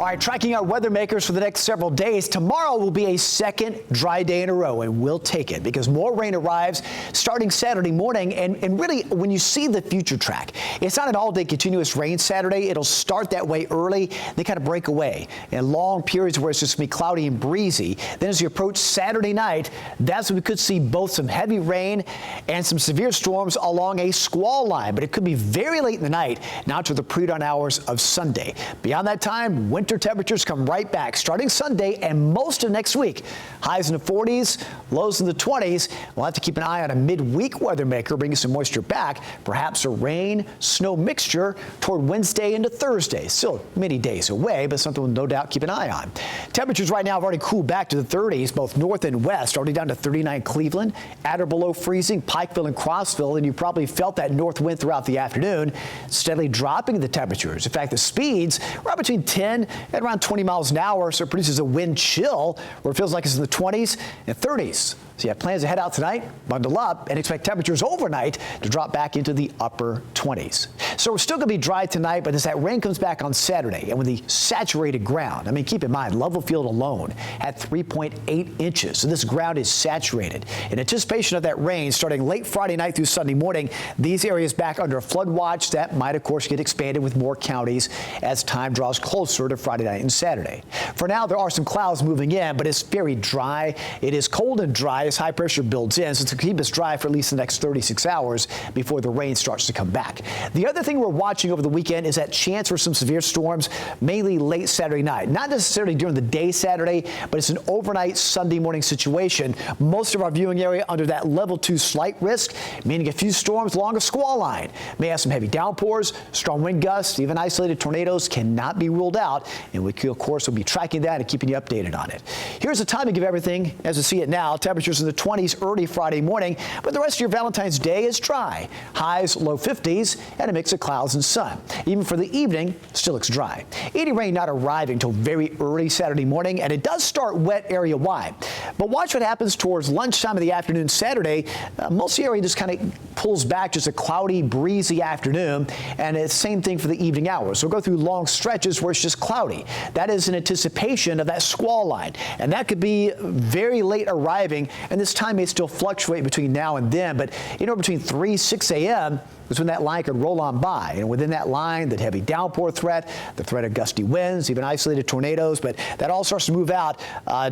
All right, tracking our weather makers for the next several days. Tomorrow will be a second dry day in a row, and we'll take it because more rain arrives starting Saturday morning. And really, when you see the future track, it's not an all-day continuous rain Saturday. It'll start that way early, then kind of break away in long periods where it's just going to be cloudy and breezy. Then as you approach Saturday night, that's when we could see both some heavy rain and some severe storms along a squall line. But it could be very late in the night, now to the pre-dawn hours of Sunday. Beyond that time, winter temperatures come right back starting Sunday and most of next week. Highs in the 40s, lows in the 20s. We'll have to keep an eye on a midweek weather maker bringing some moisture back. Perhaps a rain-snow mixture toward Wednesday into Thursday. Still many days away, but something we'll no doubt keep an eye on. Temperatures right now have already cooled back to the 30s, both north and west, already down to 39 Cleveland, at or below freezing, Pikeville and Crossville, and you probably felt that north wind throughout the afternoon, steadily dropping the temperatures. In fact, the speeds are between 10 and around 20 miles an hour, so it produces a wind chill where it feels like it's in the 20s and 30s. So you have plans to head out tonight, bundle up, and expect temperatures overnight to drop back into the upper 20s. So we're still going to be dry tonight, but as that rain comes back on Saturday and with the saturated ground, I mean, keep in mind, Level Field alone had 3.8 inches. So this ground is saturated. In anticipation of that rain starting late Friday night through Sunday morning, these areas back under a flood watch that might, of course, get expanded with more counties as time draws closer to Friday night and Saturday. For now, there are some clouds moving in, but it's very dry. It is cold and dry as high pressure builds in, so it's going to keep us dry for at least the next 36 hours before the rain starts to come back. The other thing we're watching over the weekend is that chance for some severe storms, mainly late Saturday night. Not necessarily during the day Saturday, but it's an overnight Sunday morning situation. Most of our viewing area under that level 2 slight risk, meaning a few storms along a squall line. May have some heavy downpours, strong wind gusts, even isolated tornadoes cannot be ruled out, and we, of course, will be tracking that and keeping you updated on it. Here's the timing of everything as we see it now. Temperatures in the 20s early Friday morning, but the rest of your Valentine's Day is dry. Highs low 50s and a mix of clouds and sun. Even for the evening, still looks dry. Any rain not arriving until very early Saturday morning, and it does start wet area wide. But watch what happens towards lunchtime of the afternoon Saturday. Most of the area just kind of pulls back, just a cloudy, breezy afternoon, and it's the same thing for the evening hours. So we'll go through long stretches where it's just cloudy. That is in anticipation of that squall line, and that could be very late arriving, and this time may still fluctuate between now and then, but between 6 a.m. is when that line could roll on by. And within that line, the heavy downpour threat, the threat of gusty winds, even isolated tornadoes, but that all starts to move out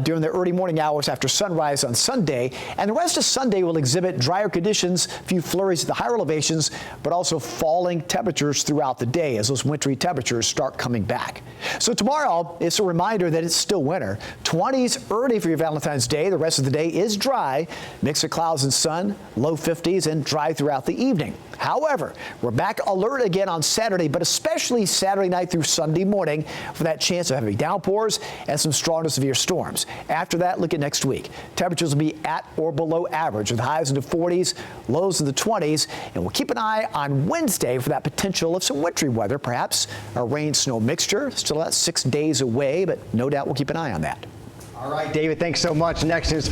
during the early morning hours after sunrise on Sunday. And the rest of Sunday will exhibit drier conditions, a few flurries at the higher elevations, but also falling temperatures throughout the day as those wintry temperatures start coming back. So tomorrow, it's a reminder that it's still winter. 20s early for your Valentine's Day. The rest of the day is dry, mix of clouds and sun, low 50s, and dry throughout the evening. However, we're back alert again on Saturday, but especially Saturday night through Sunday morning for that chance of heavy downpours and some strong to severe storms. After that, look at next week. Temperatures will be at or below average with highs in the 40s, lows in the 20s, and we'll keep an eye on Wednesday for that potential of some wintry weather, perhaps a rain-snow mixture. Still about 6 days away, but no doubt we'll keep an eye on that. All right, David, thanks so much. Next is